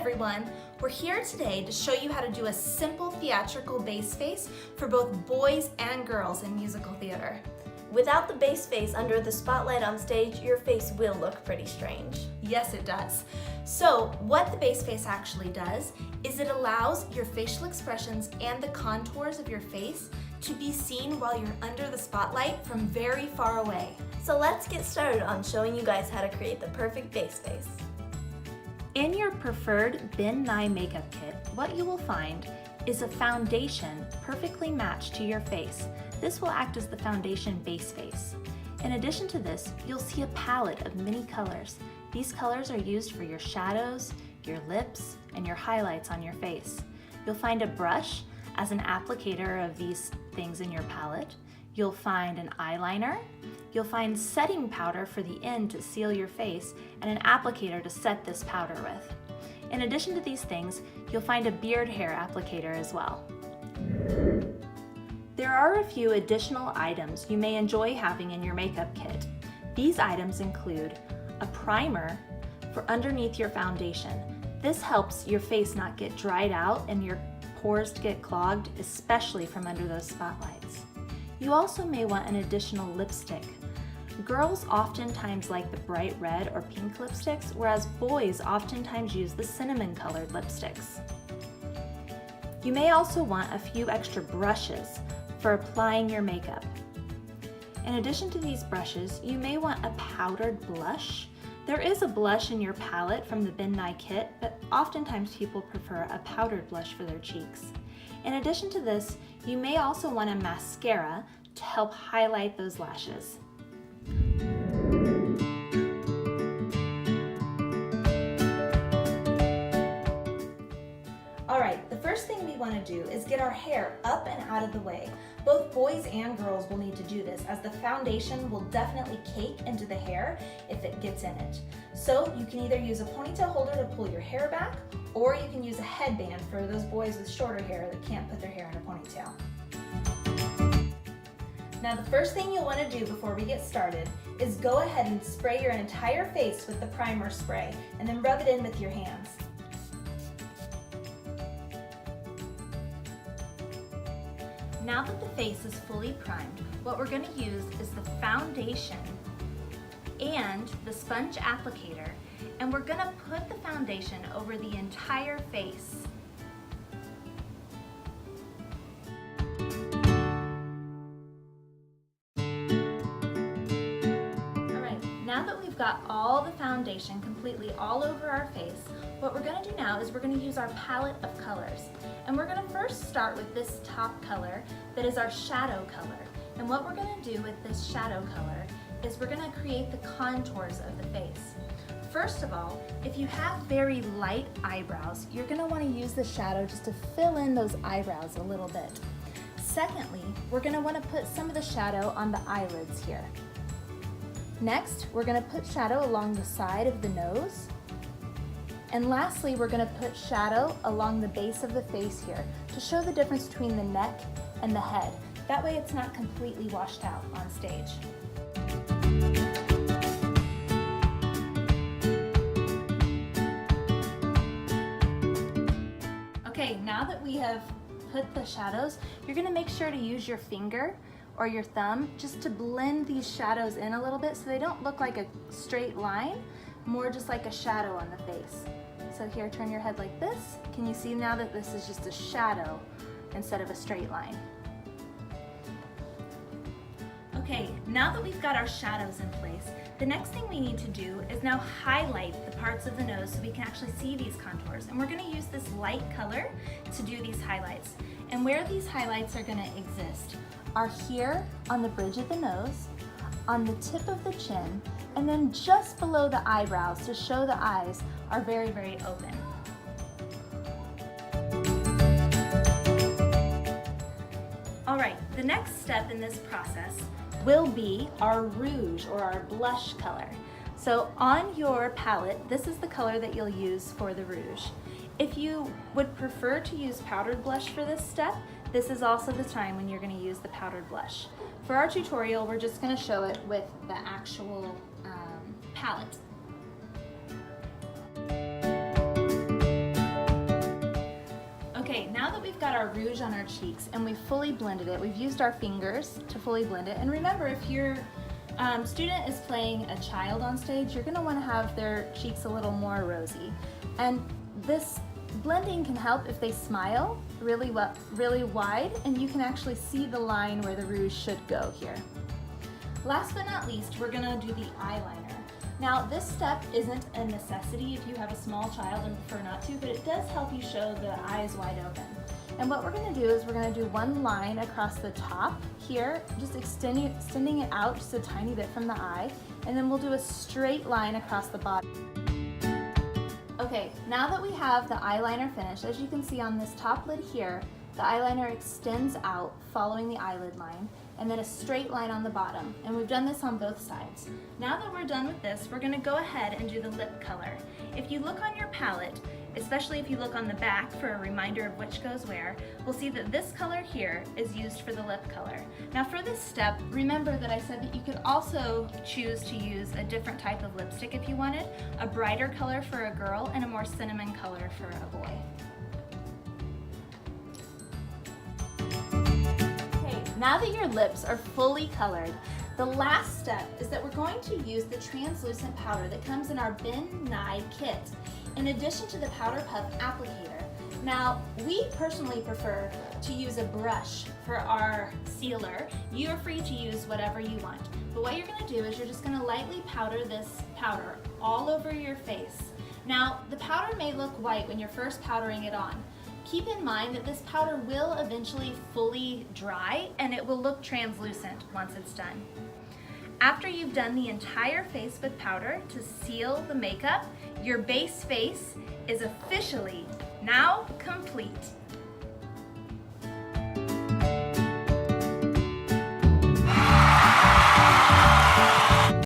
everyone! We're here today to show you how to do a simple theatrical base face for both boys and girls in musical theater. Without the base face under the spotlight on stage, your face will look pretty strange. Yes, it does. So what the base face actually does is it allows your facial expressions and the contours of your face to be seen while you're under the spotlight from very far away. So let's get started on showing you guys how to create the perfect base face. In your preferred Ben Nye makeup kit, what you will find is a foundation perfectly matched to your face. This will act as the foundation base face. In addition to this, you'll see a palette of many colors. These colors are used for your shadows, your lips, and your highlights on your face. You'll find a brush as an applicator of these things in your palette. You'll find an eyeliner. You'll find setting powder for the end to seal your face and an applicator to set this powder with. In addition to these things, you'll find a beard hair applicator as well. There are a few additional items you may enjoy having in your makeup kit. These items include a primer for underneath your foundation. This helps your face not get dried out and your pores get clogged, especially from under those spotlights. You also may want an additional lipstick. Girls oftentimes like the bright red or pink lipsticks, whereas boys oftentimes use the cinnamon colored lipsticks. You may also want a few extra brushes for applying your makeup. In addition to these brushes, you may want a powdered blush. There is a blush in your palette from the Ben Nye kit, but oftentimes people prefer a powdered blush for their cheeks. In addition to this, you may also want a mascara to help highlight those lashes. Alright, the first thing we want to do is get our hair up and out of the way. Both boys and girls will need to do this, as the foundation will definitely cake into the hair if it gets in it. So you can either use a ponytail holder to pull your hair back, or you can use a headband for those boys with shorter hair that can't put their hair in a ponytail. Now the first thing you'll want to do before we get started is go ahead and spray your entire face with the primer spray and then rub it in with your hands. Now that the face is fully primed, what we're going to use is the foundation and the sponge applicator, and we're going to put the foundation over the entire face. Alright, now that we've got all the foundation completely all over our face, what we're going to do now is we're going to use our palette of colors. And we're going to first start with this top color that is our shadow color. And what we're going to do with this shadow color is we're going to create the contours of the face. First of all, if you have very light eyebrows, you're going to want to use the shadow just to fill in those eyebrows a little bit. Secondly, we're going to want to put some of the shadow on the eyelids here. Next, we're going to put shadow along the side of the nose. And lastly, we're going to put shadow along the base of the face here to show the difference between the neck and the head. That way it's not completely washed out on stage. Okay, now that we have put the shadows, you're going to make sure to use your finger or your thumb just to blend these shadows in a little bit so they don't look like a straight line, more just like a shadow on the face. So here, turn your head like this. Can you see now that this is just a shadow instead of a straight line? Okay, now that we've got our shadows in place, the next thing we need to do is now highlight the parts of the nose so we can actually see these contours. And we're going to use this light color to do these highlights. And where these highlights are going to exist are here on the bridge of the nose, on the tip of the chin, and then just below the eyebrows to show the eyes are very, very open. Alright, the next step in this process will be our rouge or our blush color. So on your palette, this is the color that you'll use for the rouge. If you would prefer to use powdered blush for this step, this is also the time when you're going to use the powdered blush. For our tutorial, we're just going to show it with the actual palette. Okay, now that we've got our rouge on our cheeks and we've fully blended it, we've used our fingers to fully blend it. And remember, if your student is playing a child on stage, you're gonna wanna have their cheeks a little more rosy. And this blending can help if they smile really wide, and you can actually see the line where the rouge should go here. Last but not least, we're gonna do the eyeliner. Now, this step isn't a necessity if you have a small child and prefer not to, but it does help you show the eyes wide open. And what we're gonna do is we're gonna do one line across the top here, just extending it out just a tiny bit from the eye, and then we'll do a straight line across the bottom. Okay, now that we have the eyeliner finished, as you can see on this top lid here, the eyeliner extends out following the eyelid line, and then a straight line on the bottom. And we've done this on both sides. Now that we're done with this, we're gonna go ahead and do the lip color. If you look on your palette, especially if you look on the back for a reminder of which goes where, we'll see that this color here is used for the lip color. Now for this step, remember that I said that you could also choose to use a different type of lipstick if you wanted, a brighter color for a girl and a more cinnamon color for a boy. Now that your lips are fully colored, the last step is that we're going to use the translucent powder that comes in our Ben Nye kit, in addition to the Powder Puff applicator. Now, we personally prefer to use a brush for our sealer. You're free to use whatever you want. But what you're gonna do is you're just gonna lightly powder this powder all over your face. Now, the powder may look white when you're first powdering it on. Keep in mind that this powder will eventually fully dry and it will look translucent once it's done. After you've done the entire face with powder to seal the makeup, your base face is officially now complete.